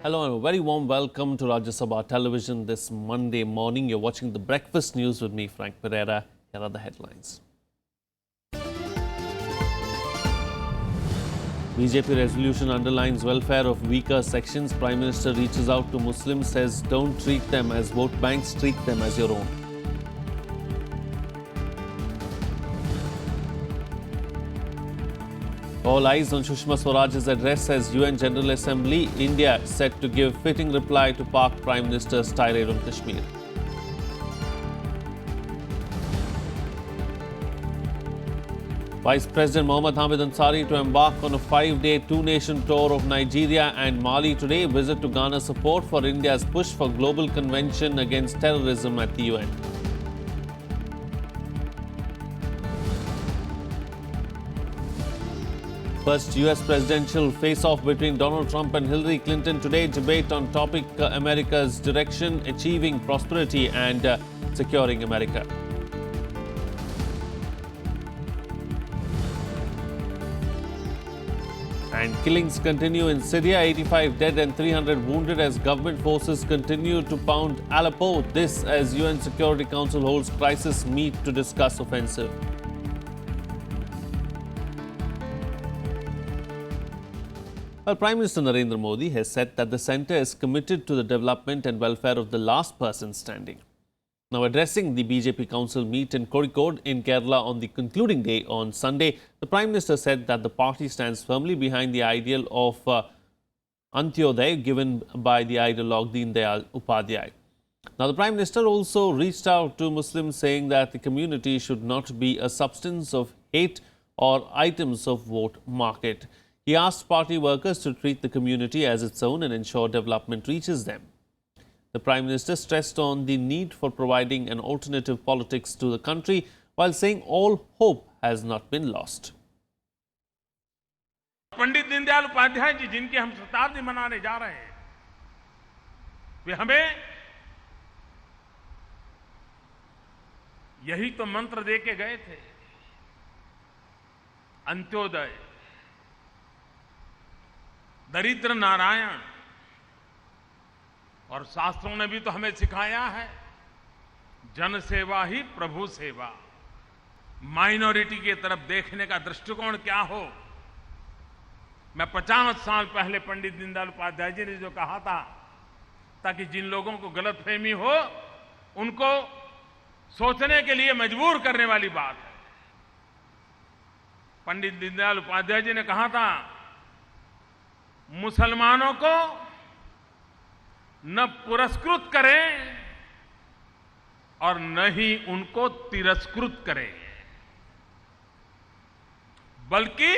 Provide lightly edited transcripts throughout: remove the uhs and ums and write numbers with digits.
Hello and a very warm welcome to Rajya Sabha television this Monday morning. You're watching the breakfast news with me, Frank Pereira. Here are the headlines. BJP resolution underlines welfare of weaker sections. Prime Minister reaches out to Muslims, says don't treat them as vote banks, treat them as your own. All eyes on Sushma Swaraj's address as UN General Assembly. India set to give fitting reply to Pak Prime Minister's tirade on Kashmir. Vice President Mohammad Hamid Ansari to embark on a 5-day two-nation tour of Nigeria and Mali today. Visit to garner support for India's push for global convention against terrorism at the UN. First US presidential face-off between Donald Trump and Hillary Clinton today. Debate on topic America's direction, achieving prosperity and securing America. And killings continue in Syria, 85 dead and 300 wounded as government forces continue to pound Aleppo. This as UN Security Council holds crisis meet to discuss offensive. Well, Prime Minister Narendra Modi has said that the centre is committed to the development and welfare of the last person standing. Now, addressing the BJP Council meet in Kozhikode in Kerala on the concluding day on Sunday, the Prime Minister said that the party stands firmly behind the ideal of Antyodaya given by the ideologue Deen Dayal Upadhyay. Now, the Prime Minister also reached out to Muslims saying that the community should not be a substance of hate or items of vote market. He asked party workers to treat the community as its own and ensure development reaches them. The Prime Minister stressed on the need for providing an alternative politics to the country while saying all hope has not been lost. Pandit Deendayal Upadhyay ji जिनकी हम शताब्दी मनाने जा रहे हैं, वे हमें यही तो मंत्र दे के गए थे, अंत्योदय, दरिद्र नारायण। और शास्त्रों ने भी तो हमें सिखाया है, जन सेवा ही प्रभु सेवा। माइनॉरिटी की तरफ देखने का दृष्टिकोण क्या हो। मैं 50 साल पहले पंडित दीनदयाल उपाध्याय जी ने जो कहा था, ताकि जिन लोगों को गलतफहमी हो उनको सोचने के लिए मजबूर करने वाली बात है। पंडित दीनदयाल उपाध्याय जी ने कहा था, मुसलमानों को न पुरस्कृत करें और न ही उनको तिरस्कृत करें, बल्कि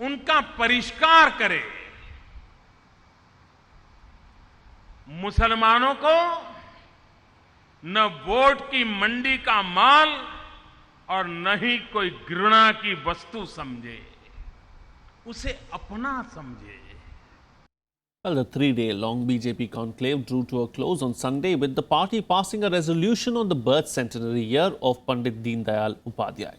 उनका परिष्कार करें। मुसलमानों को न वोट की मंडी का माल और न ही कोई घृणा की वस्तु समझे, उसे अपना समझे। Well, the 3-day-long BJP conclave drew to a close on Sunday with the party passing a resolution on the birth centenary year of Pandit Deen Dayal Upadhyay.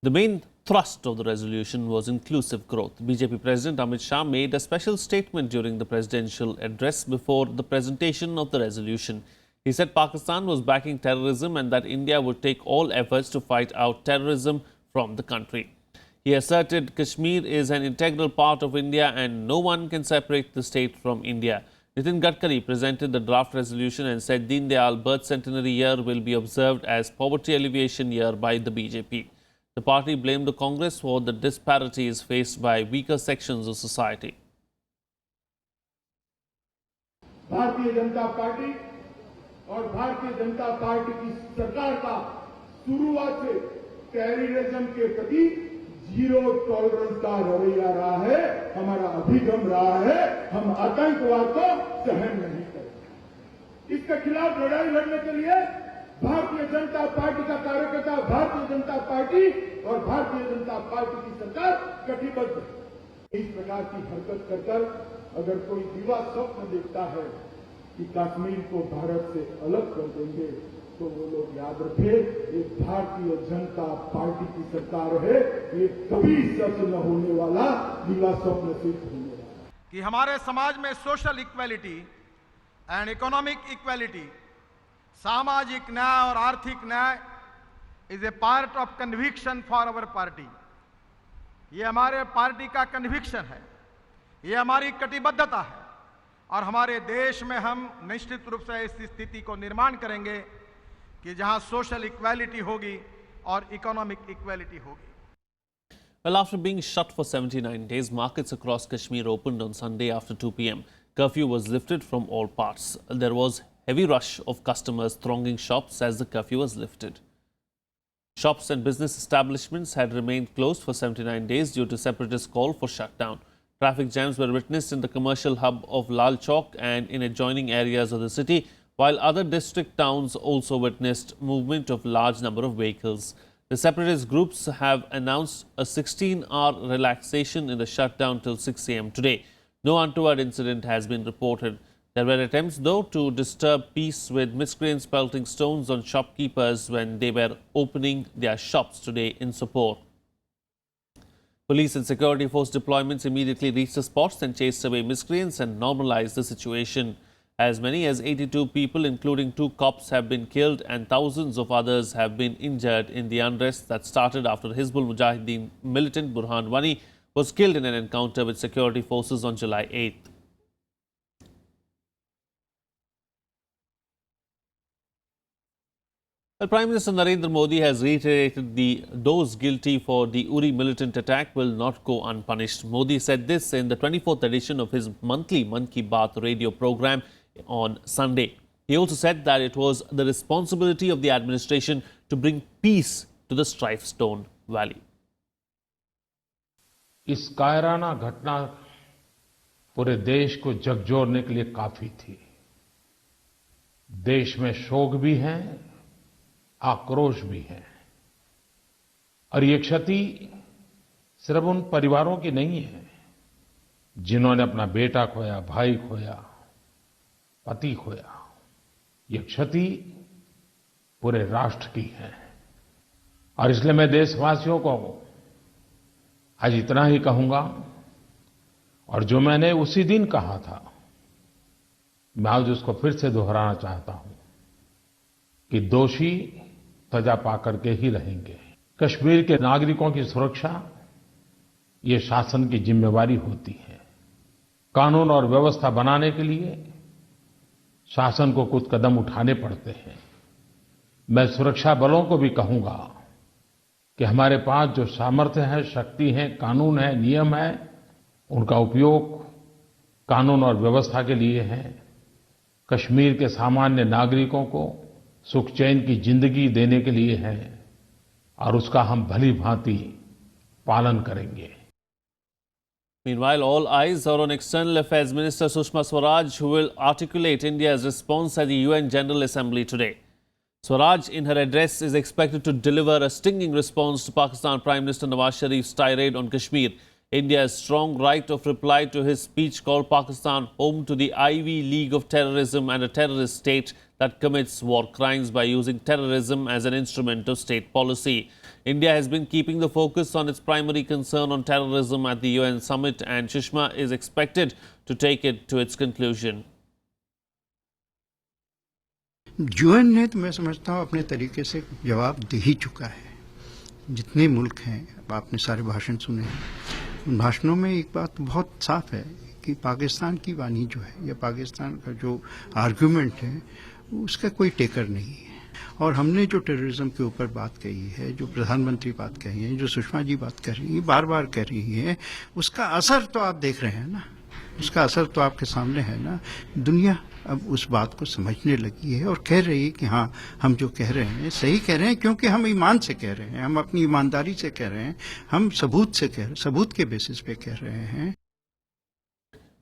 The main thrust of the resolution was inclusive growth. BJP President Amit Shah made a special statement during the presidential address before the presentation of the resolution. He said Pakistan was backing terrorism and that India would take all efforts to fight out terrorism from the country. He asserted Kashmir is an integral part of India and no one can separate the state from India. Nitin Gadkari presented the draft resolution and said Deen Dayal birth centenary year will be observed as poverty alleviation year by the BJP. The party blamed the Congress for the disparities faced by weaker sections of society. Bharatiya Janata party और Bharatiya Janata party की सरकार का शुरुआत से terrorism के प्रति zero tolerance का रवैया रहा है, हमारा अभिगम रहा है। हम आतंकवाद को सहन नहीं करेंगे। इसके खिलाफ लड़ाई लड़ने के लिए भारतीय जनता पार्टी का कार्यकर्ता, भारतीय जनता पार्टी और भारतीय जनता पार्टी की सरकार कटिबद्ध है। इस प्रकार की हरकत कर अगर कोई दिवा स्वप्न देखता है कि कश्मीर को भारत से अलग कर देंगे, तो वो लोग याद रखें, ये भारतीय जनता पार्टी की सरकार है, ये कभी सच न होने वाला दिवा स्वप्न सिद्ध होने वाला। कि हमारे समाज में social equality and economic equality, सामाजिक न्याय और आर्थिक न्याय is a part of conviction for our party. ये हमारे पार्टी का कन्विक्शन है, ये हमारी कटिबद्धता है और हमारे देश में हम निश्चित रूप से इस स्थिति को निर्माण करेंगे कि जहां सोशल इक्वालिटी होगी और इकोनॉमिक इक्वालिटी होगी। Well, after being shut for 79 days, markets across Kashmir opened on Sunday after 2 p.m. Curfew was lifted from all parts. There was heavy rush of customers thronging shops as the curfew was lifted. Shops and business establishments had remained closed for 79 days due to separatist call for shutdown. Traffic jams were witnessed in the commercial hub of Lal Chowk and in adjoining areas of the city, while other district towns also witnessed movement of large number of vehicles. The separatist groups have announced a 16-hour relaxation in the shutdown till 6 a.m. today. No untoward incident has been reported. There were attempts, though, to disturb peace with miscreants pelting stones on shopkeepers when they were opening their shops today in Sopore. Police and security force deployments immediately reached the spots and chased away miscreants and normalized the situation. As many as 82 people, including 2 cops, have been killed and thousands of others have been injured in the unrest that started after Hizbul Mujahideen militant Burhan Wani was killed in an encounter with security forces on July 8th. Well, Prime Minister Narendra Modi has reiterated those guilty for the Uri militant attack will not go unpunished. Modi said this in the 24th edition of his monthly Mann Ki Baat radio program on Sunday. He also said that it was the responsibility of the administration to bring peace to the strife-torn valley. इस कायराना घटना पूरे देश को झकझोरने के लिए काफी थी। देश में शोक भी है, आक्रोश भी है और ये क्षति सिर्फ उन परिवारों की नहीं है जिन्होंने अपना बेटा खोया, भाई खोया, पति खोया। ये क्षति पूरे राष्ट्र की है और इसलिए मैं देशवासियों को आज इतना ही कहूंगा और जो मैंने उसी दिन कहा था मैं आज उसको फिर से दोहराना चाहता हूं कि दोषी सजा पाकर के ही रहेंगे। कश्मीर के नागरिकों की सुरक्षा ये शासन की जिम्मेवारी होती है। कानून और व्यवस्था बनाने के लिए शासन को कुछ कदम उठाने पड़ते हैं। मैं सुरक्षा बलों को भी कहूंगा कि हमारे पास जो सामर्थ्य है, शक्ति है, कानून है, नियम है, उनका उपयोग कानून और व्यवस्था के लिए है। कश्मीर के सामान्य नागरिकों को सुख चैन की जिंदगी देने के लिए है और उसका हम भली भांति पालन करेंगे। Meanwhile, all eyes are on External Affairs Minister Sushma Swaraj, who will articulate India's response at the UN General Assembly today. Swaraj, in her address, is expected to deliver a stinging response to Pakistan Prime Minister Nawaz Sharif's tirade on Kashmir. India's strong right of reply to his speech called Pakistan home to the Ivy League of terrorism and a terrorist state that commits war crimes by using terrorism as an instrument of state policy. India has been keeping the focus on its primary concern on terrorism at the UN summit, and Sushma is expected to take it to its conclusion. UN ने तो मैं समझता हूँ अपने तरीके से जवाब दे ही चुका है। जितने मुल्क हैं, आपने सारे भाषण सुने, उन भाषणों में एक बात बहुत साफ है कि पाकिस्तान की वाणी जो है या पाकिस्तान का जो आर्गुमेंट है उसका कोई टेकर नहीं है। और हमने जो टेररिज्म के ऊपर बात कही है, जो प्रधानमंत्री बात कही है, जो सुषमा जी बात कर रही है, बार बार कर रही है, उसका असर तो आप देख रहे हैं ना, उसका असर तो आपके सामने है ना। दुनिया अब उस बात को समझने लगी है और कह रही है कि हाँ, हम जो कह रहे हैं सही कह रहे हैं, क्योंकि हम ईमान से कह रहे हैं, हम अपनी ईमानदारी से कह रहे हैं, हम सबूत के बेसिस पे कह रहे हैं।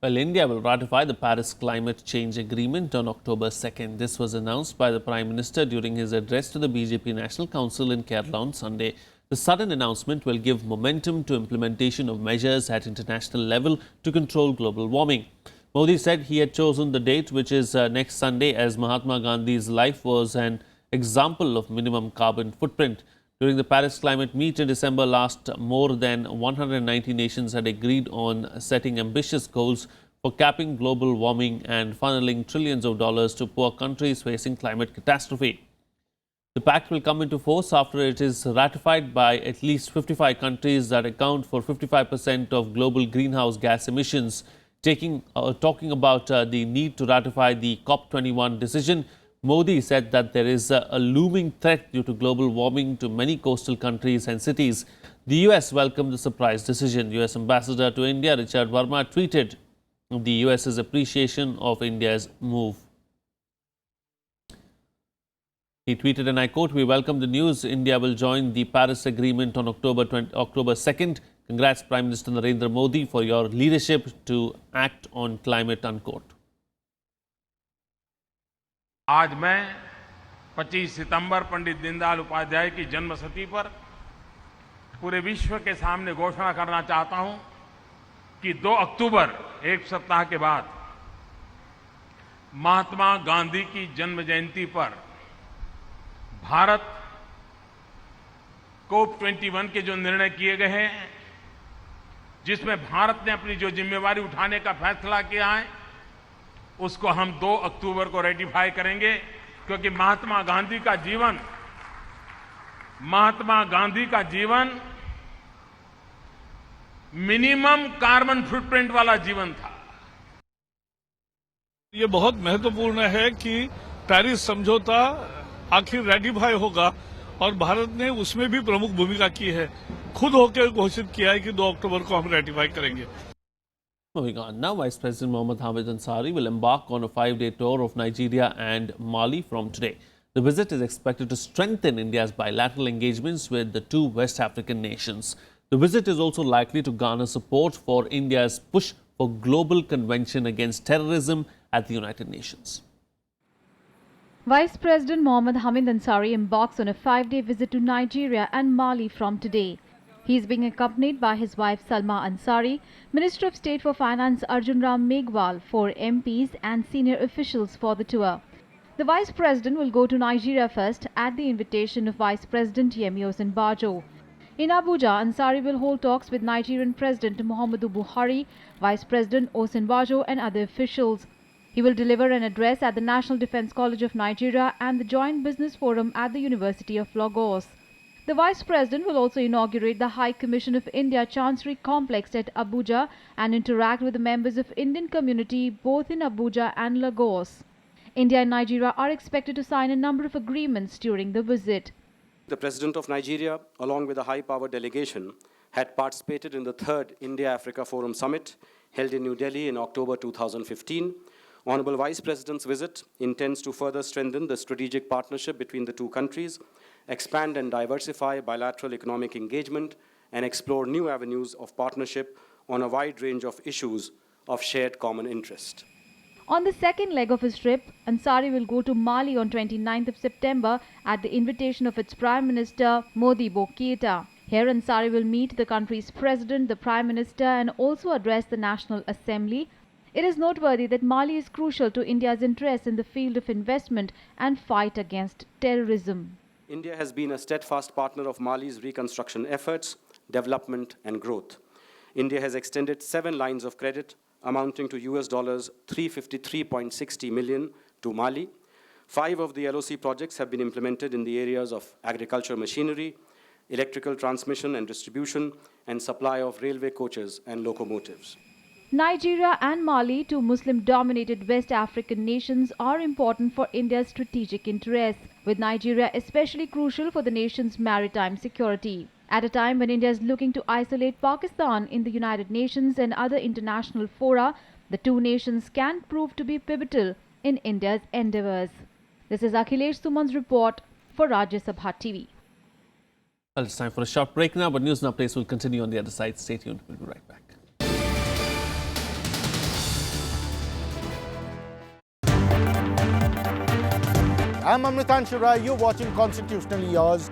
Well, India will ratify the Paris Climate Change Agreement on October 2nd. This was announced by the Prime Minister during his address to the BJP National Council in Kerala on Sunday. The sudden announcement will give momentum to implementation of measures at international level to control global warming. Modi said he had chosen the date, which is next Sunday, as Mahatma Gandhi's life was an example of minimum carbon footprint. During the Paris climate meet in December last, more than 190 nations had agreed on setting ambitious goals for capping global warming and funneling trillions of dollars to poor countries facing climate catastrophe. The pact will come into force after it is ratified by at least 55 countries that account for 55% of global greenhouse gas emissions. Talking about the need to ratify the COP21 decision, Modi said that there is a looming threat due to global warming to many coastal countries and cities. The US welcomed the surprise decision. US Ambassador to India, Richard Verma, tweeted the US's appreciation of India's move. He tweeted, and I quote, "We welcome the news. India will join the Paris Agreement on October 2nd. Congrats, Prime Minister Narendra Modi, for your leadership to act on climate," unquote. आज मैं 25 सितंबर पंडित दीनदयाल उपाध्याय की जन्मशती पर पूरे विश्व के सामने घोषणा करना चाहता हूं कि 2 अक्टूबर, एक सप्ताह के बाद, महात्मा गांधी की जन्म जयंती पर भारत COP21 के जो निर्णय किए गए हैं, जिसमें भारत ने अपनी जो जिम्मेवारी उठाने का फैसला किया है, उसको हम 2 अक्टूबर को रेटिफाई करेंगे, क्योंकि महात्मा गांधी का जीवन मिनिमम कार्बन फुटप्रिंट वाला जीवन था। ये बहुत महत्वपूर्ण है कि पेरिस समझौता आखिर रेटिफाई होगा और भारत ने उसमें भी प्रमुख भूमिका की है। खुद होकर घोषित किया है कि 2 अक्टूबर को हम रेटिफाई करेंगे। Moving on now, Vice President Mohammad Hamid Ansari will embark on a 5-day tour of Nigeria and Mali from today. The visit is expected to strengthen India's bilateral engagements with the two West African nations. The visit is also likely to garner support for India's push for global convention against terrorism at the United Nations. Vice President Mohammad Hamid Ansari embarks on a 5-day visit to Nigeria and Mali from today. He is being accompanied by his wife Salma Ansari, Minister of State for Finance Arjun Ram Meghwal, 4 MPs and senior officials for the tour. The Vice President will go to Nigeria first at the invitation of Vice President Yemi Osinbajo. In Abuja, Ansari will hold talks with Nigerian President Muhammadu Buhari, Vice President Osinbajo and other officials. He will deliver an address at the National Defence College of Nigeria and the Joint Business Forum at the University of Lagos. The Vice President will also inaugurate the High Commission of India Chancery Complex at Abuja and interact with the members of Indian community both in Abuja and Lagos. India and Nigeria are expected to sign a number of agreements during the visit. The President of Nigeria, along with a high-power delegation, had participated in the 3rd India-Africa Forum Summit held in New Delhi in October 2015. Honorable Vice President's visit intends to further strengthen the strategic partnership between the two countries, expand and diversify bilateral economic engagement, and explore new avenues of partnership on a wide range of issues of shared common interest. On the second leg of his trip, Ansari will go to Mali on 29th of September at the invitation of its Prime Minister Modibo Keita. Here Ansari will meet the country's President, the Prime Minister and also address the National Assembly. It is noteworthy that Mali is crucial to India's interests in the field of investment and fight against terrorism. India has been a steadfast partner of Mali's reconstruction efforts, development and growth. India has extended 7 lines of credit amounting to US $353.60 million to Mali. 5 of the LOC projects have been implemented in the areas of agriculture machinery, electrical transmission and distribution, and supply of railway coaches and locomotives. Nigeria and Mali, two Muslim-dominated West African nations, are important for India's strategic interests, with Nigeria especially crucial for the nation's maritime security. At a time when India is looking to isolate Pakistan in the United Nations and other international fora, the two nations can prove to be pivotal in India's endeavours. This is Akhilesh Suman's report for Rajya Sabha TV. Well, it's time for a short break now, but news and updates will continue on the other side. Stay tuned. We'll be right back. I'm Amritan Shirai. You're watching Constitutionally Yours.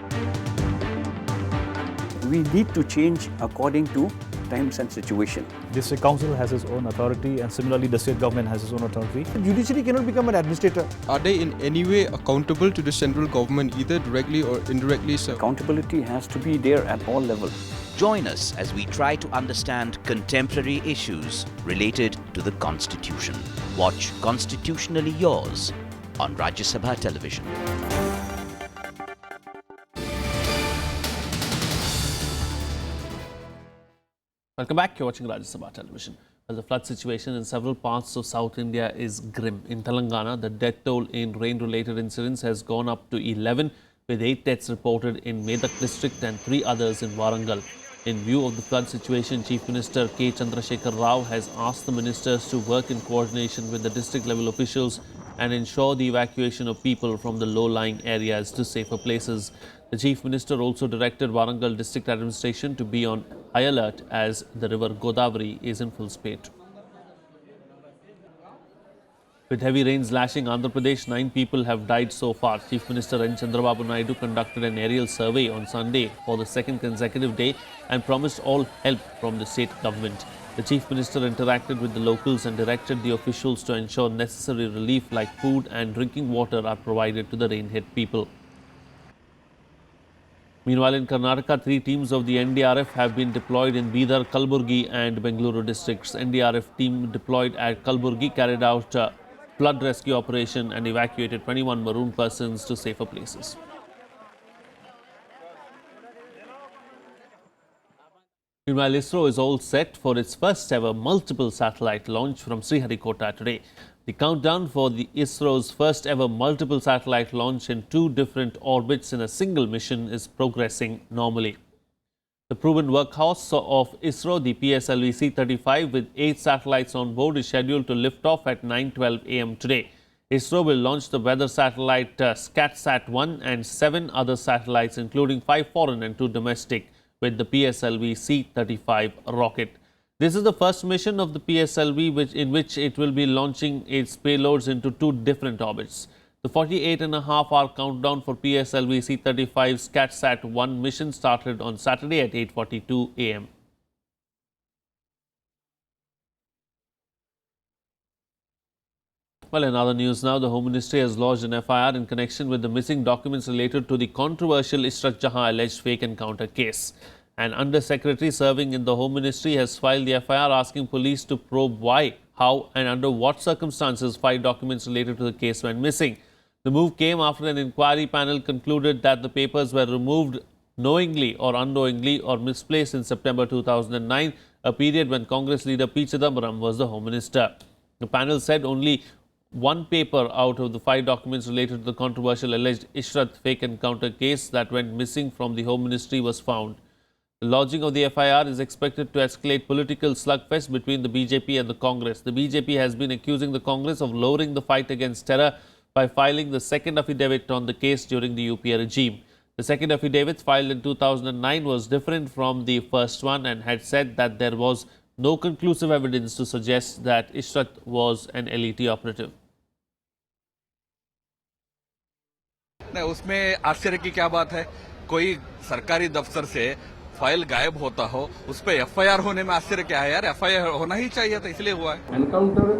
We need to change according to times and situation. District Council has its own authority, and similarly the state government has its own authority. The judiciary cannot become an administrator. Are they in any way accountable to the central government, either directly or indirectly, sir? Accountability has to be there at all levels. Join us as we try to understand contemporary issues related to the Constitution. Watch Constitutionally Yours on Rajya Sabha television. Welcome back. You're watching Rajya Sabha television. Well, the flood situation in several parts of South India is grim. In Telangana, the death toll in rain-related incidents has gone up to 11, with 8 deaths reported in Medak district and 3 others in Warangal. In view of the flood situation, Chief Minister K. Chandrasekhar Rao has asked the ministers to work in coordination with the district-level officials and ensure the evacuation of people from the low-lying areas to safer places. The Chief Minister also directed Warangal District Administration to be on high alert as the river Godavari is in full spate. With heavy rains lashing Andhra Pradesh, 9 people have died so far. Chief Minister N. Chandrababu Naidu conducted an aerial survey on Sunday for the second consecutive day and promised all help from the state government. The Chief Minister interacted with the locals and directed the officials to ensure necessary relief like food and drinking water are provided to the rain-hit people. Meanwhile, in Karnataka, 3 teams of the NDRF have been deployed in Bidar, Kalburgi and Bengaluru districts. NDRF team deployed at Kalburgi carried out a flood rescue operation and evacuated 21 marooned persons to safer places. Meanwhile, ISRO is all set for its first ever multiple satellite launch from Sriharikota today. The countdown for the ISRO's first ever multiple satellite launch in 2 different orbits in a single mission is progressing normally. The proven workhorse of ISRO, the PSLV C-35 with 8 satellites on board, is scheduled to lift off at 9:12 a.m. today. ISRO will launch the weather satellite SCATSat-1 and 7 other satellites, including 5 foreign and 2 domestic, with the PSLV C-35 rocket. This is the first mission of the PSLV in which it will be launching its payloads into 2 different orbits. The 48.5-hour countdown for PSLV C-35 SCATSat-1 mission started on Saturday at 8:42 a.m. Well, in other news now, the Home Ministry has lodged an FIR in connection with the missing documents related to the controversial Ishrat Jahan alleged fake encounter case. An Under-Secretary serving in the Home Ministry has filed the FIR asking police to probe why, how and under what circumstances 5 documents related to the case went missing. The move came after an inquiry panel concluded that the papers were removed knowingly or unknowingly or misplaced in September 2009, a period when Congress leader P. Chidambaram was the Home Minister. The panel said only 1 paper out of the 5 documents related to the controversial alleged Ishrat fake encounter case that went missing from the Home Ministry was found. The lodging of the FIR is expected to escalate political slugfest between the BJP and the Congress. The BJP has been accusing the Congress of lowering the fight against terror by filing the second affidavit on the case during the UPA regime. The second affidavit, filed in 2009, was different from the first one and had said that there was no conclusive evidence to suggest that Ishrat was an LET operative. नहीं, उसमें आश्चर्य की क्या बात है? कोई सरकारी दफ्तर से फाइल गायब होता हो, उस पे एफआईआर होने में आश्चर्य क्या है यार? एफआईआर होना ही चाहिए था, इसलिए हुआ है। एनकाउंटर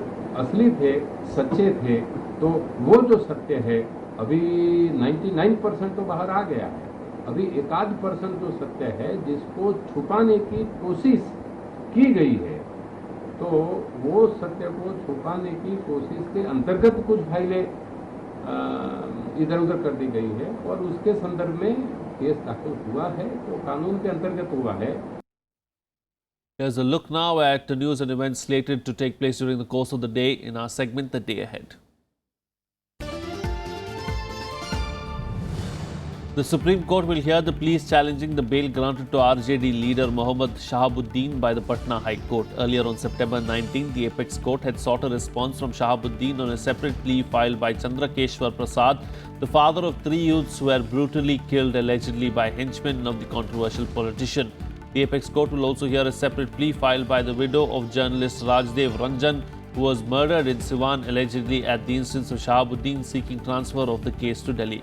असली थे, सच्चे थे, तो वो जो सत्य है अभी 99% तो बाहर आ गया है। अभी 1% जो सत्य है जिसको छुपाने की कोशिश की गई है, तो वो सत्य को छुपाने की कोशिश के अंतर्गत कुछ फाइलें इधर उधर कर दी गई है और उसके संदर्भ में केस दाखिल हुआ है, तो कानून के अंतर्गत हुआ है। Here's a look now at the news and events slated to take place during the course of the day in our segment The Day Ahead. The Supreme Court will hear the pleas challenging the bail granted to RJD leader Mohammad Shahabuddin by the Patna High Court. Earlier on September 19, the Apex Court had sought a response from Shahabuddin on a separate plea filed by Chandrakeshwar Prasad, the father of 3 youths who were brutally killed allegedly by henchmen of the controversial politician. The Apex Court will also hear a separate plea filed by the widow of journalist Rajdev Ranjan, who was murdered in Siwan allegedly at the instance of Shahabuddin, seeking transfer of the case to Delhi.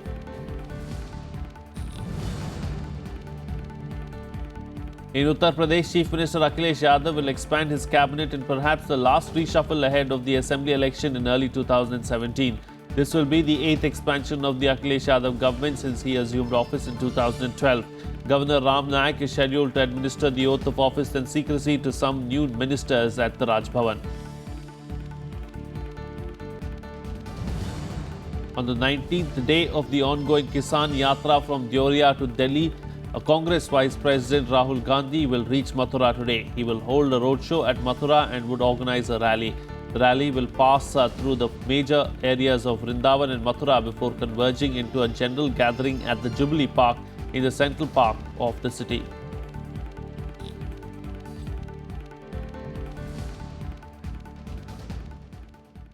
In Uttar Pradesh, Chief Minister Akhilesh Yadav will expand his cabinet in perhaps the last reshuffle ahead of the assembly election in early 2017. This will be the 8th expansion of the Akhilesh Yadav government since he assumed office in 2012. Governor Ram Naik is scheduled to administer the oath of office and secrecy to some new ministers at the Raj Bhavan. On the 19th day of the ongoing Kisan Yatra from Deoria to Delhi, a Congress Vice President Rahul Gandhi will reach Mathura today. He will hold a roadshow at Mathura and would organize a rally. The rally will pass through the major areas of Vrindavan and Mathura before converging into a general gathering at the Jubilee Park in the central park of the city.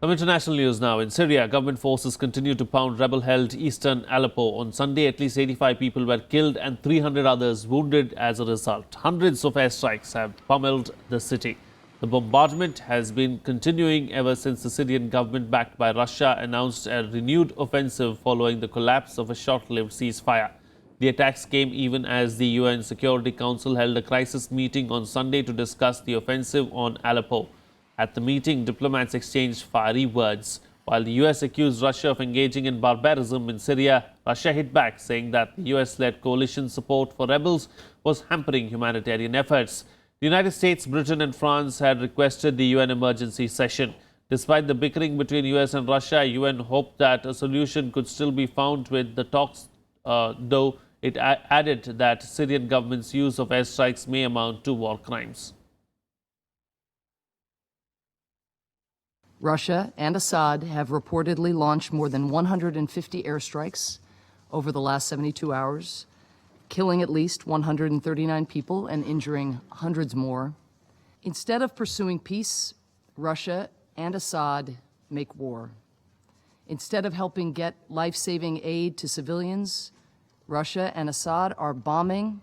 Some international news now. In Syria, government forces continue to pound rebel-held eastern Aleppo. On Sunday, at least 85 people were killed and 300 others wounded as a result. Hundreds of airstrikes have pummeled the city. The bombardment has been continuing ever since the Syrian government, backed by Russia, announced a renewed offensive following the collapse of a short-lived ceasefire. The attacks came even as the UN Security Council held a crisis meeting on Sunday to discuss the offensive on Aleppo. At the meeting, diplomats exchanged fiery words. While the US accused Russia of engaging in barbarism in Syria, Russia hit back, saying that the US-led coalition support for rebels was hampering humanitarian efforts. The United States, Britain and France had requested the UN emergency session. Despite the bickering between US and Russia, UN hoped that a solution could still be found with the talks, though it added that Syrian government's use of airstrikes may amount to war crimes. Russia and Assad have reportedly launched more than 150 airstrikes over the last 72 hours, killing at least 139 people and injuring hundreds more. Instead of pursuing peace, Russia and Assad make war. Instead of helping get life-saving aid to civilians, Russia and Assad are bombing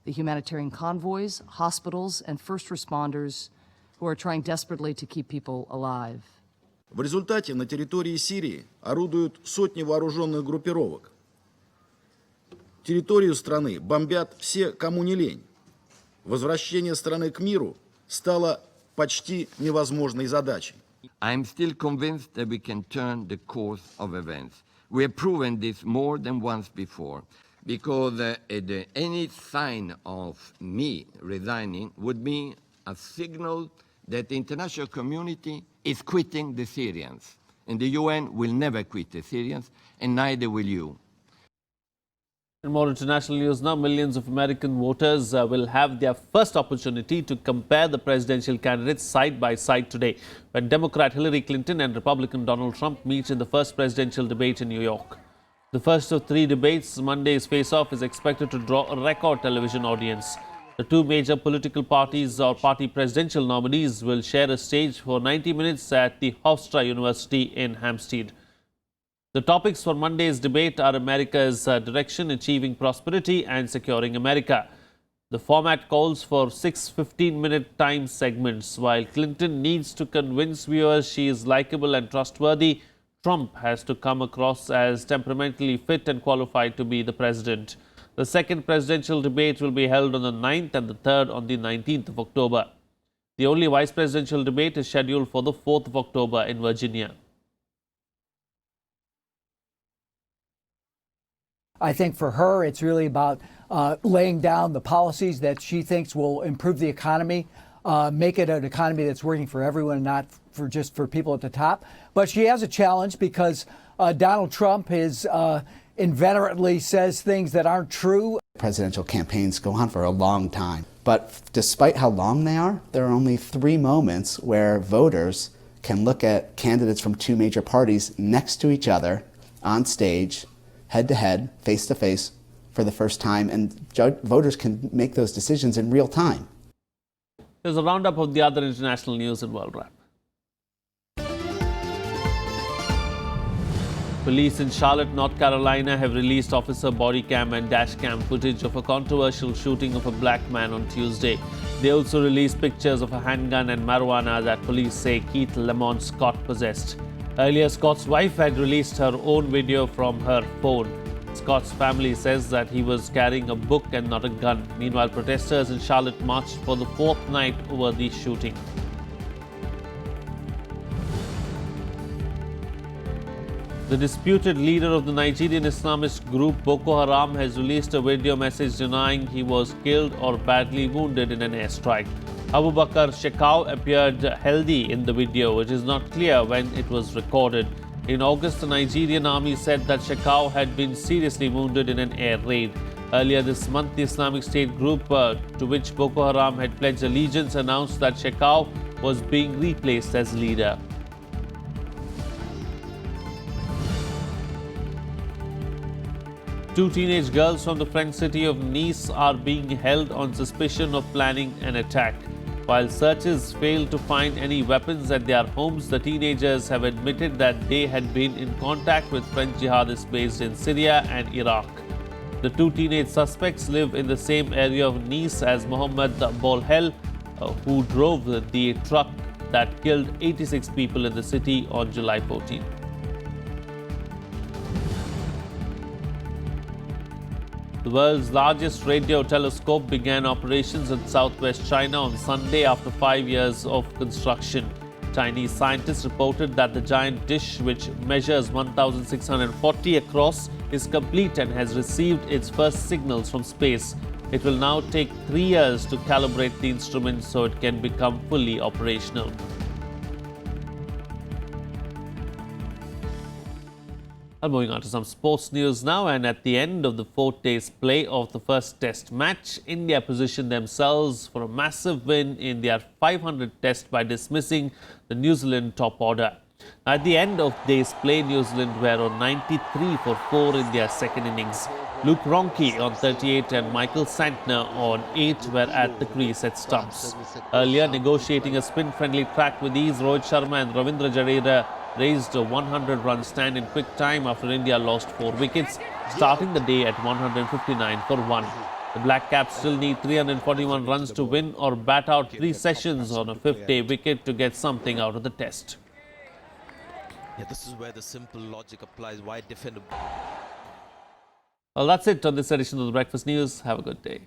the humanitarian convoys, hospitals, and first responders who are trying desperately to keep people alive. В результате на территории Сирии орудуют сотни вооруженных группировок. Территорию страны бомбят все, кому не лень. Возвращение страны к миру стало почти невозможной задачей. I'm still convinced that we can turn the course of events. We have proven this more than once before, because any sign of me resigning would be a signal that the international community is quitting the Syrians. And the UN will never quit the Syrians, and neither will you. In more international news now, millions of American voters will have their first opportunity to compare the presidential candidates side by side today, when Democrat Hillary Clinton and Republican Donald Trump meet in the first presidential debate in New York. The first of three debates, Monday's face-off, is expected to draw a record television audience. The two major political parties or party presidential nominees will share a stage for 90 minutes at the Hofstra University in Hampstead. The topics for Monday's debate are America's direction, achieving prosperity and securing America. The format calls for 6 15-minute time segments. While Clinton needs to convince viewers she is likable and trustworthy, Trump has to come across as temperamentally fit and qualified to be the president. The second presidential debate will be held on the 9th and the third on the 19th of October. The only vice presidential debate is scheduled for the 4th of October in Virginia. I think for her, it's really about laying down the policies that she thinks will improve the economy, make it an economy that's working for everyone, not for just for people at the top. But she has a challenge because Donald Trump is inveterately says things that aren't true. Presidential campaigns go on for a long time. But despite how long they are, there are only 3 moments where voters can look at candidates from 2 major parties next to each other on stage, head-to-head, face-to-face, for the first time, and voters can make those decisions in real time. Here's a roundup of the other international news and world wrap. Police in Charlotte, North Carolina have released officer body cam and dash cam footage of a controversial shooting of a black man on Tuesday. They also released pictures of a handgun and marijuana that police say Keith Lamont Scott possessed. Earlier, Scott's wife had released her own video from her phone. Scott's family says that he was carrying a book and not a gun. Meanwhile, protesters in Charlotte marched for the fourth night over the shooting. The disputed leader of the Nigerian Islamist group Boko Haram has released a video message denying he was killed or badly wounded in an airstrike. Abu Bakr Shekau appeared healthy in the video, which is not clear when it was recorded. In August, the Nigerian army said that Shekau had been seriously wounded in an air raid. Earlier this month, the Islamic State group to which Boko Haram had pledged allegiance announced that Shekau was being replaced as leader. Two teenage girls from the French city of Nice are being held on suspicion of planning an attack. While searches failed to find any weapons at their homes, the teenagers have admitted that they had been in contact with French jihadists based in Syria and Iraq. The two teenage suspects live in the same area of Nice as Mohammed Bolhel, who drove the truck that killed 86 people in the city on July 14. The world's largest radio telescope began operations in southwest China on Sunday after 5 years of construction. Chinese scientists reported that the giant dish, which measures 1,640 across, is complete and has received its first signals from space. It will now take 3 years to calibrate the instrument so it can become fully operational. Moving on to some sports news now, and at the end of the 4 days play of the first test match, India positioned themselves for a massive win in their 500th test by dismissing the New Zealand top order. At the end of day's play, New Zealand were on 93 for 4 in their second innings. Luke Ronchi on 38 and Michael Santner on 8 were at the crease at stumps. Earlier, negotiating a spin-friendly track with ease, Rohit Sharma and Ravindra Jadeja raised a 100-run stand in quick time after India lost 4 wickets, starting the day at 159 for 1. The Black Caps still need 341 runs to win or bat out 3 sessions on a 5th-day wicket to get something out of the test. Yeah, this is where the simple logic applies. Why defend? Well, that's it on this edition of the Breakfast News. Have a good day.